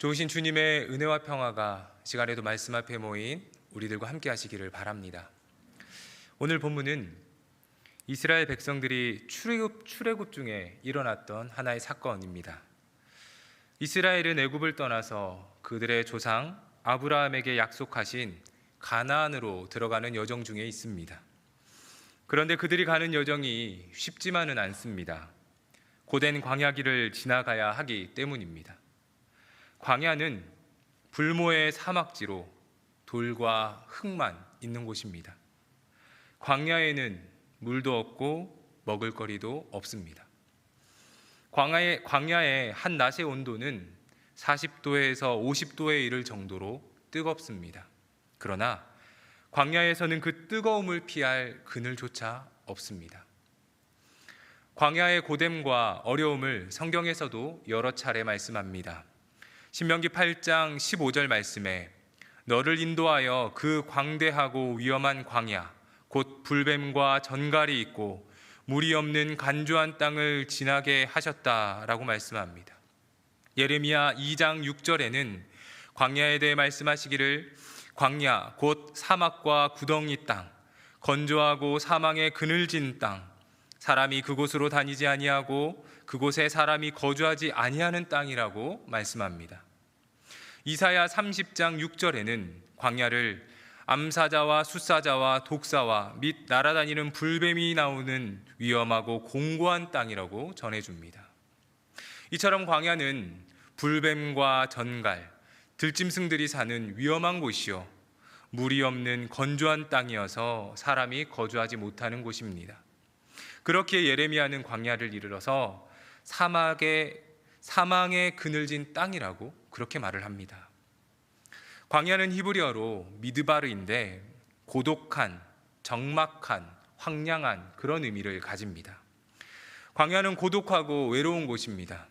좋으신 주님의 은혜와 평화가 시간에도 말씀 앞에 모인 우리들과 함께 하시기를 바랍니다. 오늘 본문은 이스라엘 백성들이 출애굽 중에 일어났던 하나의 사건입니다. 이스라엘은 애굽을 떠나서 그들의 조상 아브라함에게 약속하신 가나안으로 들어가는 여정 중에 있습니다. 그런데 그들이 가는 여정이 쉽지만은 않습니다. 고된 광야길을 지나가야 하기 때문입니다. 광야는 불모의 사막지로 돌과 흙만 있는 곳입니다. 광야에는 물도 없고 먹을거리도 없습니다. 광야의 한 낮의 온도는 40도에서 50도에 이를 정도로 뜨겁습니다. 그러나 광야에서는 그 뜨거움을 피할 그늘조차 없습니다. 광야의 고됨과 어려움을 성경에서도 여러 차례 말씀합니다. 신명기 8장 15절 말씀에 너를 인도하여 그 광대하고 위험한 광야 곧 불뱀과 전갈이 있고 물이 없는 간주한 땅을 지나게 하셨다라고 말씀합니다. 예레미야 2장 6절에는 광야에 대해 말씀하시기를 광야 곧 사막과 구덩이 땅 건조하고 사망의 그늘진 땅 사람이 그곳으로 다니지 아니하고 그곳에 사람이 거주하지 아니하는 땅이라고 말씀합니다. 이사야 30장 6절에는 광야를 암사자와 숫사자와 독사와 및 날아다니는 불뱀이 나오는 위험하고 공고한 땅이라고 전해줍니다. 이처럼 광야는 불뱀과 전갈, 들짐승들이 사는 위험한 곳이요 물이 없는 건조한 땅이어서 사람이 거주하지 못하는 곳입니다. 그렇기에 예레미야는 광야를 이르러서 사망의 그늘진 땅이라고 그렇게 말을 합니다. 광야는 히브리어로 미드바르인데 고독한, 적막한, 황량한 그런 의미를 가집니다. 광야는 고독하고 외로운 곳입니다.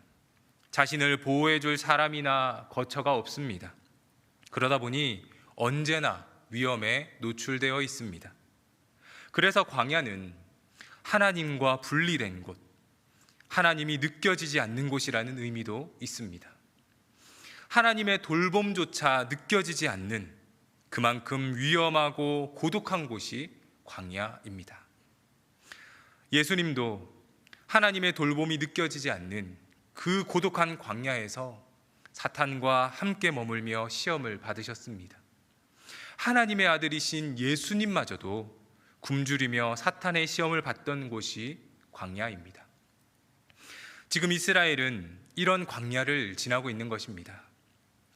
자신을 보호해줄 사람이나 거처가 없습니다. 그러다 보니 언제나 위험에 노출되어 있습니다. 그래서 광야는 하나님과 분리된 곳, 하나님이 느껴지지 않는 곳이라는 의미도 있습니다. 하나님의 돌봄조차 느껴지지 않는 그만큼 위험하고 고독한 곳이 광야입니다. 예수님도 하나님의 돌봄이 느껴지지 않는 그 고독한 광야에서 사탄과 함께 머물며 시험을 받으셨습니다. 하나님의 아들이신 예수님마저도 굶주리며 사탄의 시험을 받던 곳이 광야입니다. 지금 이스라엘은 이런 광야를 지나고 있는 것입니다.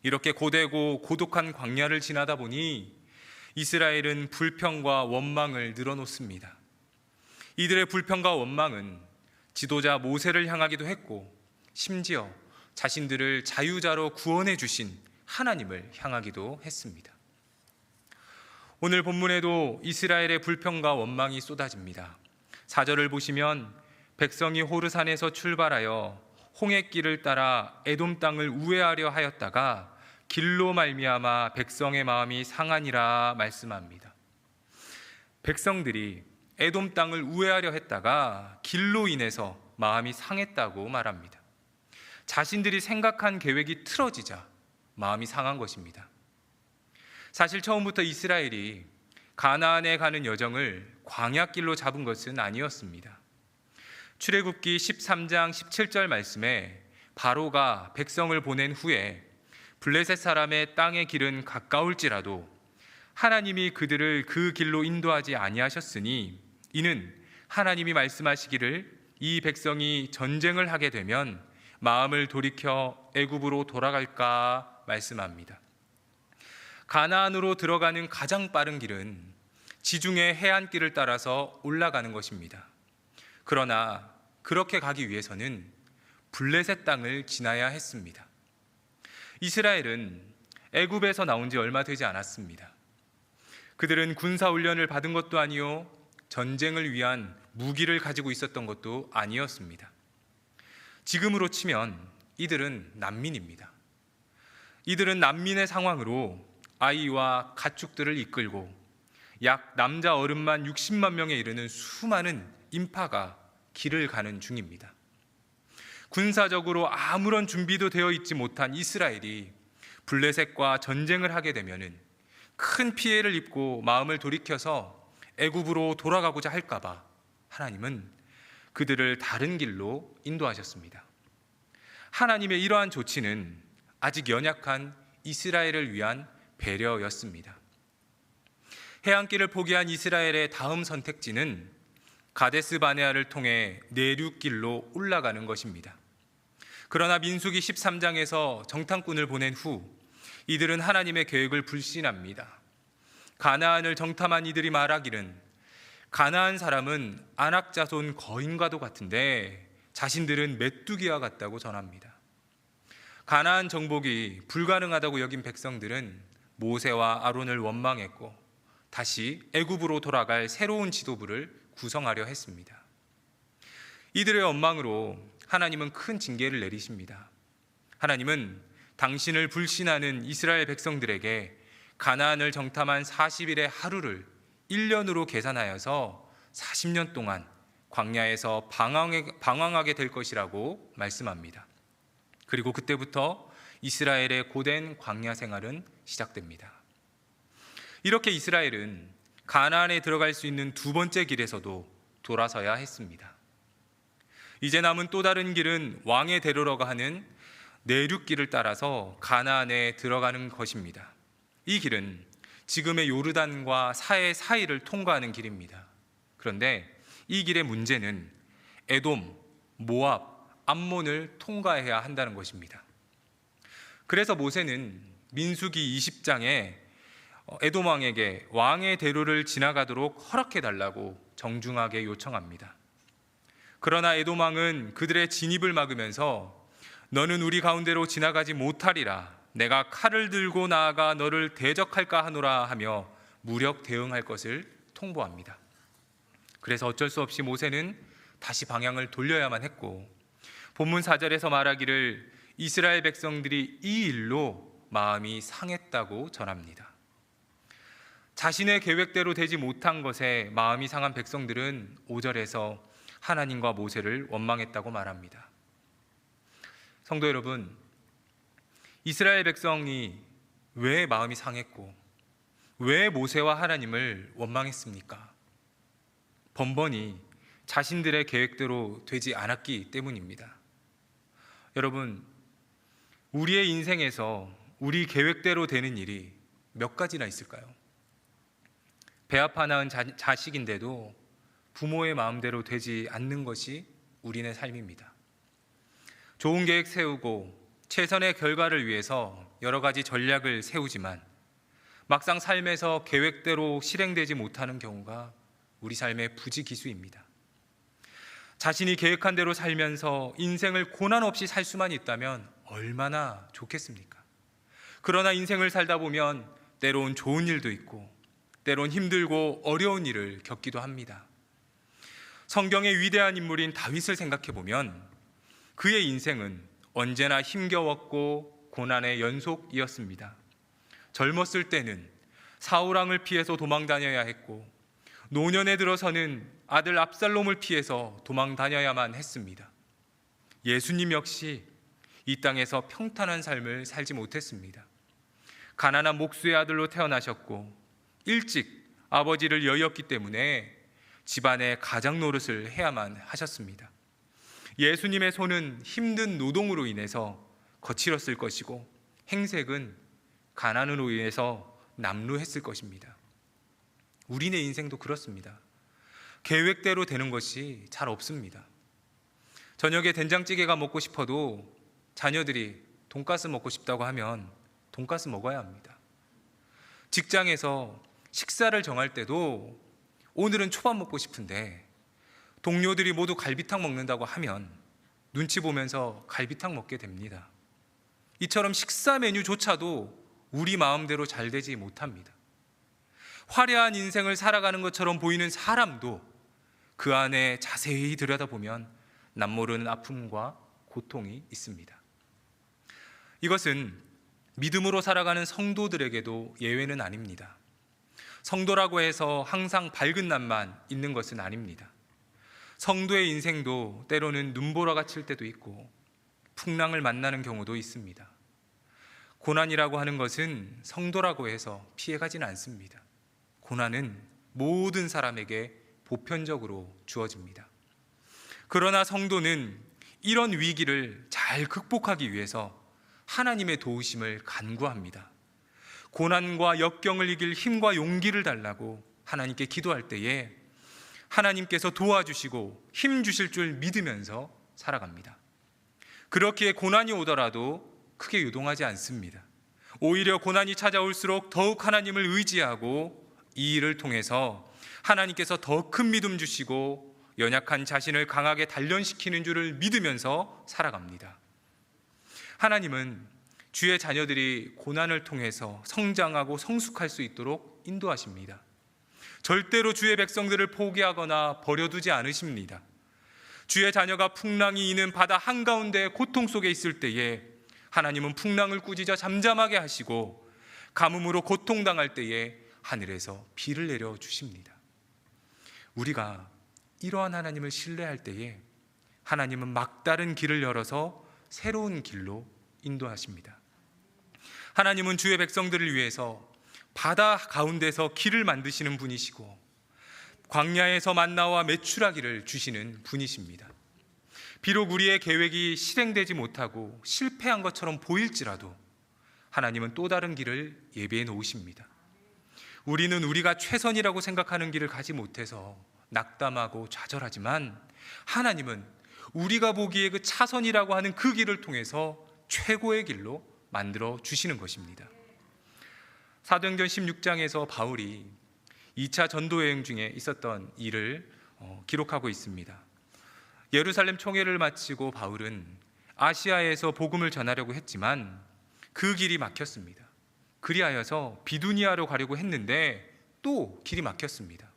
이렇게 고되고 고독한 광야를 지나다 보니 이스라엘은 불평과 원망을 늘어놓습니다. 이들의 불평과 원망은 지도자 모세를 향하기도 했고 심지어 자신들을 자유자로 구원해 주신 하나님을 향하기도 했습니다. 오늘 본문에도 이스라엘의 불평과 원망이 쏟아집니다. 4절을 보시면 백성이 호르산에서 출발하여 홍해길을 따라 에돔 땅을 우회하려 하였다가 길로 말미암아 백성의 마음이 상하니라 말씀합니다. 백성들이 에돔 땅을 우회하려 했다가 길로 인해서 마음이 상했다고 말합니다. 자신들이 생각한 계획이 틀어지자 마음이 상한 것입니다. 사실 처음부터 이스라엘이 가나안에 가는 여정을 광야길로 잡은 것은 아니었습니다. 출애굽기 13장 17절 말씀에 바로가 백성을 보낸 후에 블레셋 사람의 땅의 길은 가까울지라도 하나님이 그들을 그 길로 인도하지 아니하셨으니 이는 하나님이 말씀하시기를 이 백성이 전쟁을 하게 되면 마음을 돌이켜 애굽으로 돌아갈까 말씀합니다. 가나안으로 들어가는 가장 빠른 길은 지중해 해안길을 따라서 올라가는 것입니다. 그러나 그렇게 가기 위해서는 블레셋 땅을 지나야 했습니다. 이스라엘은 애굽에서 나온 지 얼마 되지 않았습니다. 그들은 군사훈련을 받은 것도 아니요 전쟁을 위한 무기를 가지고 있었던 것도 아니었습니다. 지금으로 치면 이들은 난민입니다. 이들은 난민의 상황으로 아이와 가축들을 이끌고 약 남자 어른만 60만 명에 이르는 수많은 인파가 길을 가는 중입니다. 군사적으로 아무런 준비도 되어 있지 못한 이스라엘이 블레셋과 전쟁을 하게 되면은 큰 피해를 입고 마음을 돌이켜서 애굽으로 돌아가고자 할까봐 하나님은 그들을 다른 길로 인도하셨습니다. 하나님의 이러한 조치는 아직 연약한 이스라엘을 위한 배려였습니다. 해안길을 포기한 이스라엘의 다음 선택지는 가데스 바네아를 통해 내륙길로 올라가는 것입니다. 그러나 민수기 13장에서 정탐꾼을 보낸 후 이들은 하나님의 계획을 불신합니다. 가나안을 정탐한 이들이 말하기는 가나안 사람은 아낙 자손 거인과도 같은데 자신들은 메뚜기와 같다고 전합니다. 가나안 정복이 불가능하다고 여긴 백성들은 모세와 아론을 원망했고 다시 애굽으로 돌아갈 새로운 지도부를 구성하려 했습니다. 이들의 원망으로 하나님은 큰 징계를 내리십니다. 하나님은 당신을 불신하는 이스라엘 백성들에게 가나안을 정탐한 40일의 하루를 1년으로 계산하여서 40년 동안 광야에서 방황하게 될 것이라고 말씀합니다. 그리고 그때부터 이스라엘의 고된 광야 생활은 시작됩니다. 이렇게 이스라엘은 가나안에 들어갈 수 있는 두 번째 길에서도 돌아서야 했습니다. 이제 남은 또 다른 길은 왕의 대로라고 하는 내륙길을 따라서 가나안에 들어가는 것입니다. 이 길은 지금의 요르단과 사해 사이를 통과하는 길입니다. 그런데 이 길의 문제는 에돔, 모압, 암몬을 통과해야 한다는 것입니다. 그래서 모세는 민수기 20장에 에돔 왕에게 왕의 대로를 지나가도록 허락해달라고 정중하게 요청합니다. 그러나 에돔 왕은 그들의 진입을 막으면서 너는 우리 가운데로 지나가지 못하리라, 내가 칼을 들고 나아가 너를 대적할까 하노라 하며 무력 대응할 것을 통보합니다. 그래서 어쩔 수 없이 모세는 다시 방향을 돌려야만 했고 본문 4절에서 말하기를 이스라엘 백성들이 이 일로 마음이 상했다고 전합니다. 자신의 계획대로 되지 못한 것에 마음이 상한 백성들은 5절에서 하나님과 모세를 원망했다고 말합니다. 성도 여러분, 이스라엘 백성이 왜 마음이 상했고 왜 모세와 하나님을 원망했습니까? 번번이 자신들의 계획대로 되지 않았기 때문입니다. 여러분, 우리의 인생에서 우리 계획대로 되는 일이 몇 가지나 있을까요? 배 아파 낳은 자식인데도 부모의 마음대로 되지 않는 것이 우리네 삶입니다. 좋은 계획 세우고 최선의 결과를 위해서 여러 가지 전략을 세우지만 막상 삶에서 계획대로 실행되지 못하는 경우가 우리 삶의 부지기수입니다. 자신이 계획한 대로 살면서 인생을 고난 없이 살 수만 있다면 얼마나 좋겠습니까? 그러나 인생을 살다 보면 때론 좋은 일도 있고 때론 힘들고 어려운 일을 겪기도 합니다. 성경의 위대한 인물인 다윗을 생각해 보면 그의 인생은 언제나 힘겨웠고 고난의 연속이었습니다. 젊었을 때는 사울왕을 피해서 도망 다녀야 했고 노년에 들어서는 아들 압살롬을 피해서 도망 다녀야만 했습니다. 예수님 역시 이 땅에서 평탄한 삶을 살지 못했습니다. 가난한 목수의 아들로 태어나셨고 일찍 아버지를 여의었기 때문에 집안의 가장 노릇을 해야만 하셨습니다. 예수님의 손은 힘든 노동으로 인해서 거칠었을 것이고 행색은 가난으로 인해서 남루했을 것입니다. 우리네 인생도 그렇습니다. 계획대로 되는 것이 잘 없습니다. 저녁에 된장찌개가 먹고 싶어도 자녀들이 돈가스 먹고 싶다고 하면 돈가스 먹어야 합니다. 직장에서 식사를 정할 때도 오늘은 초밥 먹고 싶은데 동료들이 모두 갈비탕 먹는다고 하면 눈치 보면서 갈비탕 먹게 됩니다. 이처럼 식사 메뉴조차도 우리 마음대로 잘 되지 못합니다. 화려한 인생을 살아가는 것처럼 보이는 사람도 그 안에 자세히 들여다보면 남모르는 아픔과 고통이 있습니다. 이것은 믿음으로 살아가는 성도들에게도 예외는 아닙니다. 성도라고 해서 항상 밝은 날만 있는 것은 아닙니다. 성도의 인생도 때로는 눈보라가 칠 때도 있고 풍랑을 만나는 경우도 있습니다. 고난이라고 하는 것은 성도라고 해서 피해가지는 않습니다. 고난은 모든 사람에게 보편적으로 주어집니다. 그러나 성도는 이런 위기를 잘 극복하기 위해서 하나님의 도우심을 간구합니다. 고난과 역경을 이길 힘과 용기를 달라고 하나님께 기도할 때에 하나님께서 도와주시고 힘 주실 줄 믿으면서 살아갑니다. 그렇기에 고난이 오더라도 크게 유동하지 않습니다. 오히려 고난이 찾아올수록 더욱 하나님을 의지하고 이 일을 통해서 하나님께서 더 큰 믿음 주시고 연약한 자신을 강하게 단련시키는 줄을 믿으면서 살아갑니다. 하나님은 주의 자녀들이 고난을 통해서 성장하고 성숙할 수 있도록 인도하십니다. 절대로 주의 백성들을 포기하거나 버려두지 않으십니다. 주의 자녀가 풍랑이 이는 바다 한가운데 고통 속에 있을 때에 하나님은 풍랑을 꾸짖어 잠잠하게 하시고 가뭄으로 고통당할 때에 하늘에서 비를 내려주십니다. 우리가 이러한 하나님을 신뢰할 때에 하나님은 막다른 길을 열어서 새로운 길로 인도하십니다. 하나님은 주의 백성들을 위해서 바다 가운데서 길을 만드시는 분이시고 광야에서 만나와 메추라기를 주시는 분이십니다. 비록 우리의 계획이 실행되지 못하고 실패한 것처럼 보일지라도 하나님은 또 다른 길을 예비해 놓으십니다. 우리는 우리가 최선이라고 생각하는 길을 가지 못해서 낙담하고 좌절하지만 하나님은 우리가 보기에 그 차선이라고 하는 그 길을 통해서 최고의 길로 만들어 주시는 것입니다. 사도행전 16장에서 바울이 2차 전도여행 중에 있었던 일을 기록하고 있습니다. 예루살렘 총회를 마치고 바울은 아시아에서 복음을 전하려고 했지만 그 길이 막혔습니다. 그리하여서 비두니아로 가려고 했는데 또 길이 막혔습니다.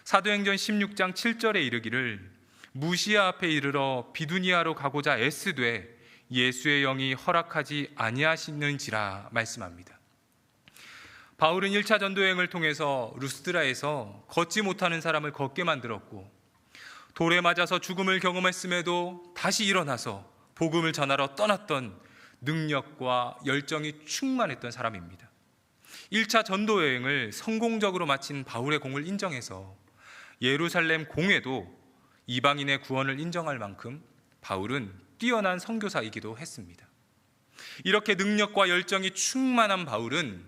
사도행전 16장 7절에 이르기를 무시아 앞에 이르러 비두니아로 가고자 애쓰되 예수의 영이 허락하지 아니하시는지라 말씀합니다. 바울은 1차 전도여행을 통해서 루스드라에서 걷지 못하는 사람을 걷게 만들었고 돌에 맞아서 죽음을 경험했음에도 다시 일어나서 복음을 전하러 떠났던 능력과 열정이 충만했던 사람입니다. 1차 전도여행을 성공적으로 마친 바울의 공을 인정해서 예루살렘 공회도 이방인의 구원을 인정할 만큼 바울은 뛰어난 선교사이기도 했습니다. 이렇게 능력과 열정이 충만한 바울은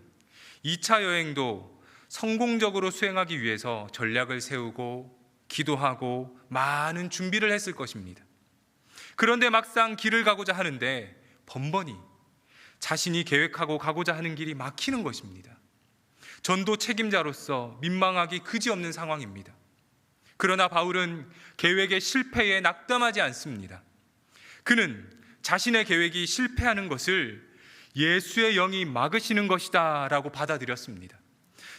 2차 여행도 성공적으로 수행하기 위해서 전략을 세우고 기도하고 많은 준비를 했을 것입니다. 그런데 막상 길을 가고자 하는데 번번이 자신이 계획하고 가고자 하는 길이 막히는 것입니다. 전도 책임자로서 민망하기 그지없는 상황입니다. 그러나 바울은 계획의 실패에 낙담하지 않습니다. 그는 자신의 계획이 실패하는 것을 예수의 영이 막으시는 것이다 라고 받아들였습니다.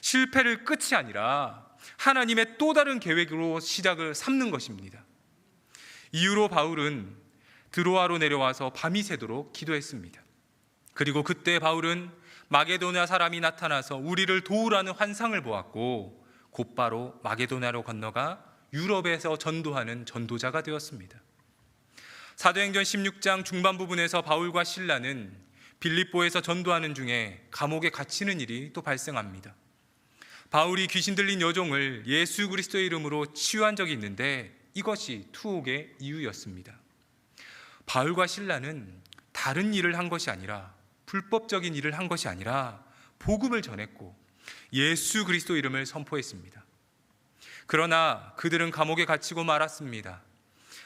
실패를 끝이 아니라 하나님의 또 다른 계획으로 시작을 삼는 것입니다. 이후로 바울은 드로아로 내려와서 밤이 새도록 기도했습니다. 그리고 그때 바울은 마게도냐 사람이 나타나서 우리를 도우라는 환상을 보았고 곧바로 마게도냐로 건너가 유럽에서 전도하는 전도자가 되었습니다. 사도행전 16장 중반 부분에서 바울과 실라는 빌립보에서 전도하는 중에 감옥에 갇히는 일이 또 발생합니다. 바울이 귀신 들린 여종을 예수 그리스도의 이름으로 치유한 적이 있는데 이것이 투옥의 이유였습니다. 바울과 실라는 다른 일을 한 것이 아니라 불법적인 일을 한 것이 아니라 복음을 전했고 예수 그리스도 이름을 선포했습니다. 그러나 그들은 감옥에 갇히고 말았습니다.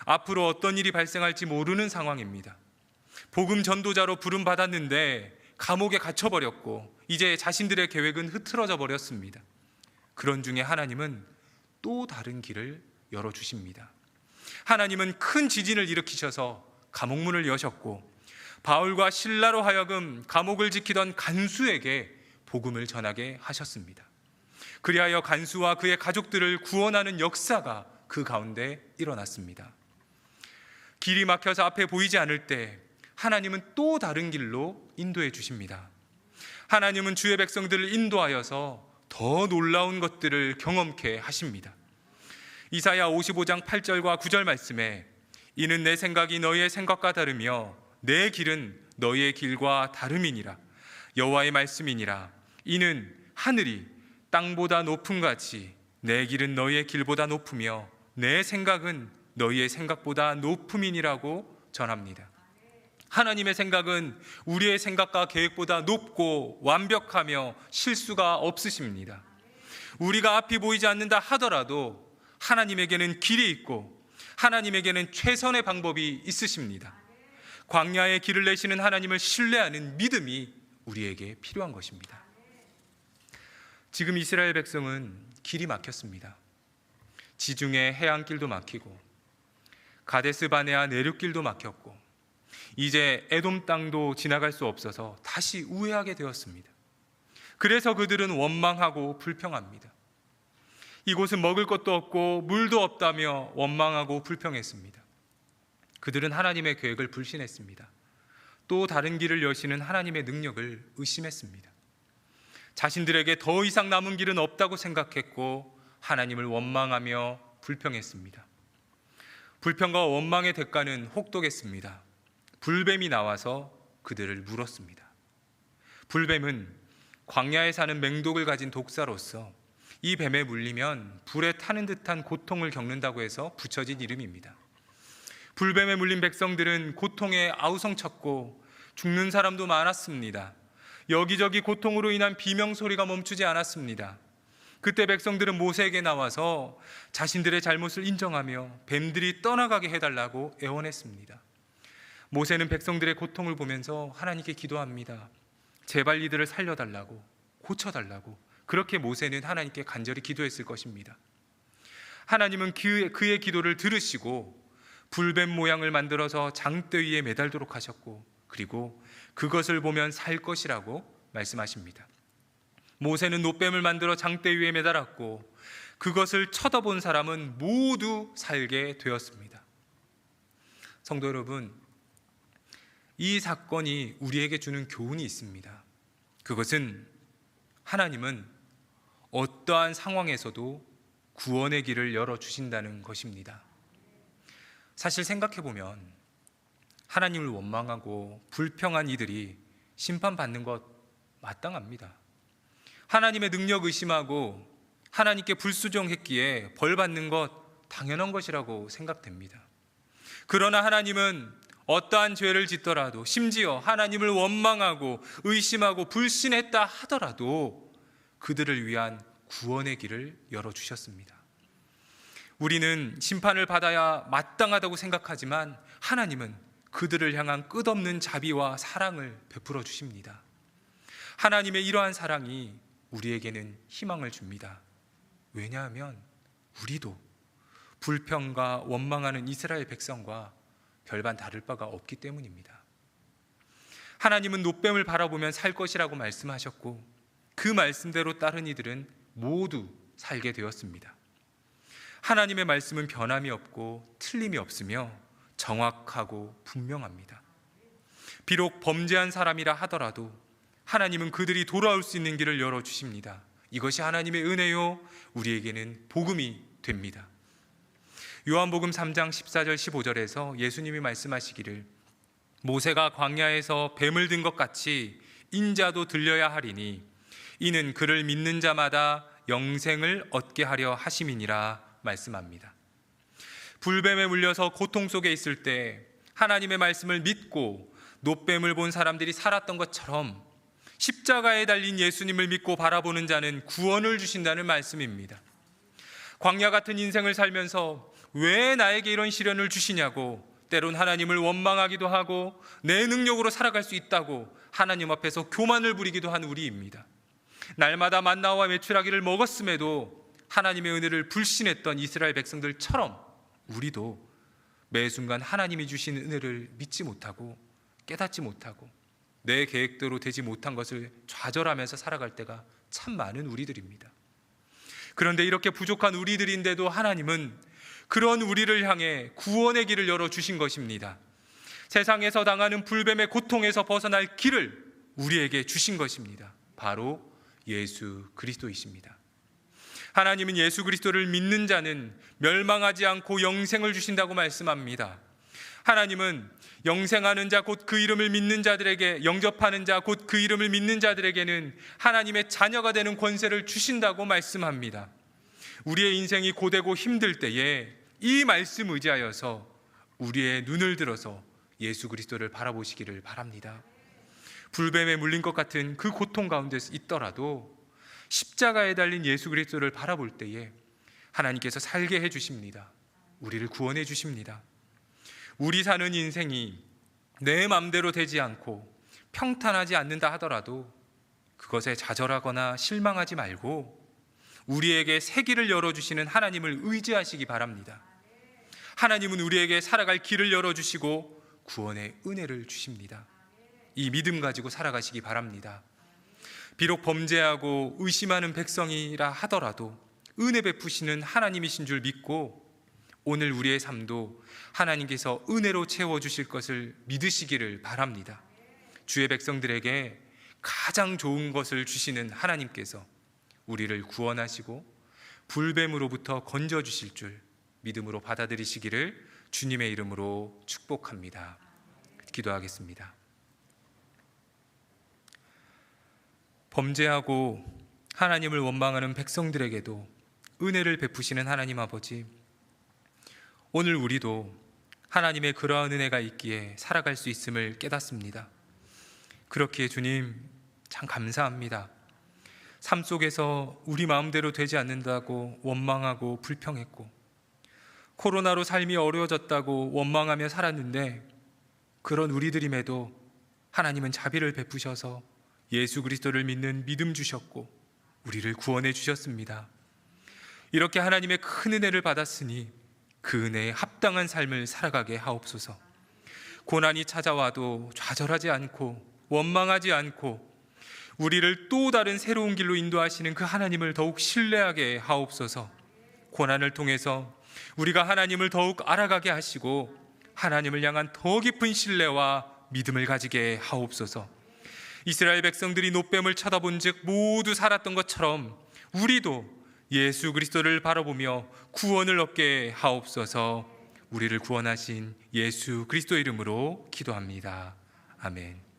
앞으로 어떤 일이 발생할지 모르는 상황입니다. 복음 전도자로 부름받았는데 감옥에 갇혀버렸고 이제 자신들의 계획은 흐트러져 버렸습니다. 그런 중에 하나님은 또 다른 길을 열어주십니다. 하나님은 큰 지진을 일으키셔서 감옥문을 여셨고 바울과 실라로 하여금 감옥을 지키던 간수에게 복음을 전하게 하셨습니다. 그리하여 간수와 그의 가족들을 구원하는 역사가 그 가운데 일어났습니다. 길이 막혀서 앞에 보이지 않을 때 하나님은 또 다른 길로 인도해 주십니다. 하나님은 주의 백성들을 인도하여서 더 놀라운 것들을 경험케 하십니다. 이사야 55장 8절과 9절 말씀에 이는 내 생각이 너희의 생각과 다르며 내 길은 너희의 길과 다름이니라. 여호와의 말씀이니라. 이는 하늘이 땅보다 높음 같이 내 길은 너희의 길보다 높으며 내 생각은 너희의 생각보다 높음이니라고 전합니다. 하나님의 생각은 우리의 생각과 계획보다 높고 완벽하며 실수가 없으십니다. 우리가 앞이 보이지 않는다 하더라도 하나님에게는 길이 있고 하나님에게는 최선의 방법이 있으십니다. 광야의 길을 내시는 하나님을 신뢰하는 믿음이 우리에게 필요한 것입니다. 지금 이스라엘 백성은 길이 막혔습니다. 지중해 해안길도 막히고 가데스 바네아 내륙길도 막혔고 이제 에돔 땅도 지나갈 수 없어서 다시 우회하게 되었습니다. 그래서 그들은 원망하고 불평합니다. 이곳은 먹을 것도 없고 물도 없다며 원망하고 불평했습니다. 그들은 하나님의 계획을 불신했습니다. 또 다른 길을 여시는 하나님의 능력을 의심했습니다. 자신들에게 더 이상 남은 길은 없다고 생각했고 하나님을 원망하며 불평했습니다. 불평과 원망의 대가는 혹독했습니다. 불뱀이 나와서 그들을 물었습니다. 불뱀은 광야에 사는 맹독을 가진 독사로서 이 뱀에 물리면 불에 타는 듯한 고통을 겪는다고 해서 붙여진 이름입니다. 불뱀에 물린 백성들은 고통에 아우성쳤고 죽는 사람도 많았습니다. 여기저기 고통으로 인한 비명소리가 멈추지 않았습니다. 그때 백성들은 모세에게 나와서 자신들의 잘못을 인정하며 뱀들이 떠나가게 해달라고 애원했습니다. 모세는 백성들의 고통을 보면서 하나님께 기도합니다. 제발 이들을 살려달라고, 고쳐달라고. 그렇게 모세는 하나님께 간절히 기도했을 것입니다. 하나님은 그의 기도를 들으시고 불뱀 모양을 만들어서 장대 위에 매달도록 하셨고 그리고 그것을 보면 살 것이라고 말씀하십니다. 모세는 놋뱀을 만들어 장대 위에 매달았고 그것을 쳐다본 사람은 모두 살게 되었습니다. 성도 여러분, 이 사건이 우리에게 주는 교훈이 있습니다. 그것은 하나님은 어떠한 상황에서도 구원의 길을 열어주신다는 것입니다. 사실 생각해보면 하나님을 원망하고 불평한 이들이 심판받는 것 마땅합니다. 하나님의 능력 의심하고 하나님께 불수종했기에 벌받는 것 당연한 것이라고 생각됩니다. 그러나 하나님은 어떠한 죄를 짓더라도 심지어 하나님을 원망하고 의심하고 불신했다 하더라도 그들을 위한 구원의 길을 열어주셨습니다. 우리는 심판을 받아야 마땅하다고 생각하지만 하나님은 그들을 향한 끝없는 자비와 사랑을 베풀어 주십니다. 하나님의 이러한 사랑이 우리에게는 희망을 줍니다. 왜냐하면 우리도 불평과 원망하는 이스라엘 백성과 별반 다를 바가 없기 때문입니다. 하나님은 놋뱀을 바라보면 살 것이라고 말씀하셨고 그 말씀대로 따른 이들은 모두 살게 되었습니다. 하나님의 말씀은 변함이 없고 틀림이 없으며 정확하고 분명합니다. 비록 범죄한 사람이라 하더라도 하나님은 그들이 돌아올 수 있는 길을 열어주십니다. 이것이 하나님의 은혜요 우리에게는 복음이 됩니다. 요한복음 3장 14절 15절에서 예수님이 말씀하시기를 모세가 광야에서 뱀을 든 것 같이 인자도 들려야 하리니 이는 그를 믿는 자마다 영생을 얻게 하려 하심이니라 말씀합니다. 불뱀에 물려서 고통 속에 있을 때 하나님의 말씀을 믿고 놋뱀을 본 사람들이 살았던 것처럼 십자가에 달린 예수님을 믿고 바라보는 자는 구원을 주신다는 말씀입니다. 광야 같은 인생을 살면서 왜 나에게 이런 시련을 주시냐고 때론 하나님을 원망하기도 하고 내 능력으로 살아갈 수 있다고 하나님 앞에서 교만을 부리기도 한 우리입니다. 날마다 만나와 메추라기를 먹었음에도 하나님의 은혜를 불신했던 이스라엘 백성들처럼 우리도 매 순간 하나님이 주신 은혜를 믿지 못하고 깨닫지 못하고 내 계획대로 되지 못한 것을 좌절하면서 살아갈 때가 참 많은 우리들입니다. 그런데 이렇게 부족한 우리들인데도 하나님은 그런 우리를 향해 구원의 길을 열어주신 것입니다. 세상에서 당하는 불뱀의 고통에서 벗어날 길을 우리에게 주신 것입니다. 바로 예수 그리스도이십니다. 하나님은 예수 그리스도를 믿는 자는 멸망하지 않고 영생을 주신다고 말씀합니다. 하나님은 영생하는 자 곧 그 이름을 믿는 자들에게, 영접하는 자 곧 그 이름을 믿는 자들에게는 하나님의 자녀가 되는 권세를 주신다고 말씀합니다. 우리의 인생이 고되고 힘들 때에 이 말씀 의지하여서 우리의 눈을 들어서 예수 그리스도를 바라보시기를 바랍니다. 불뱀에 물린 것 같은 그 고통 가운데 있더라도 십자가에 달린 예수 그리스도를 바라볼 때에 하나님께서 살게 해주십니다. 우리를 구원해 주십니다. 우리 사는 인생이 내 맘대로 되지 않고 평탄하지 않는다 하더라도 그것에 좌절하거나 실망하지 말고 우리에게 새 길을 열어주시는 하나님을 의지하시기 바랍니다. 하나님은 우리에게 살아갈 길을 열어주시고 구원의 은혜를 주십니다. 이 믿음 가지고 살아가시기 바랍니다. 비록 범죄하고 의심하는 백성이라 하더라도 은혜 베푸시는 하나님이신 줄 믿고 오늘 우리의 삶도 하나님께서 은혜로 채워주실 것을 믿으시기를 바랍니다. 주의 백성들에게 가장 좋은 것을 주시는 하나님께서 우리를 구원하시고 불뱀으로부터 건져주실 줄 믿음으로 받아들이시기를 주님의 이름으로 축복합니다. 기도하겠습니다. 범죄하고 하나님을 원망하는 백성들에게도 은혜를 베푸시는 하나님 아버지, 오늘 우리도 하나님의 그러한 은혜가 있기에 살아갈 수 있음을 깨닫습니다. 그렇기에 주님 참 감사합니다. 삶 속에서 우리 마음대로 되지 않는다고 원망하고 불평했고 코로나로 삶이 어려워졌다고 원망하며 살았는데 그런 우리들임에도 하나님은 자비를 베푸셔서 예수 그리스도를 믿는 믿음 주셨고 우리를 구원해 주셨습니다. 이렇게 하나님의 큰 은혜를 받았으니 그 은혜에 합당한 삶을 살아가게 하옵소서. 고난이 찾아와도 좌절하지 않고 원망하지 않고 우리를 또 다른 새로운 길로 인도하시는 그 하나님을 더욱 신뢰하게 하옵소서. 고난을 통해서 우리가 하나님을 더욱 알아가게 하시고 하나님을 향한 더 깊은 신뢰와 믿음을 가지게 하옵소서. 이스라엘 백성들이 놋뱀을 쳐다본 즉 모두 살았던 것처럼 우리도 예수 그리스도를 바라보며 구원을 얻게 하옵소서. 우리를 구원하신 예수 그리스도 이름으로 기도합니다. 아멘.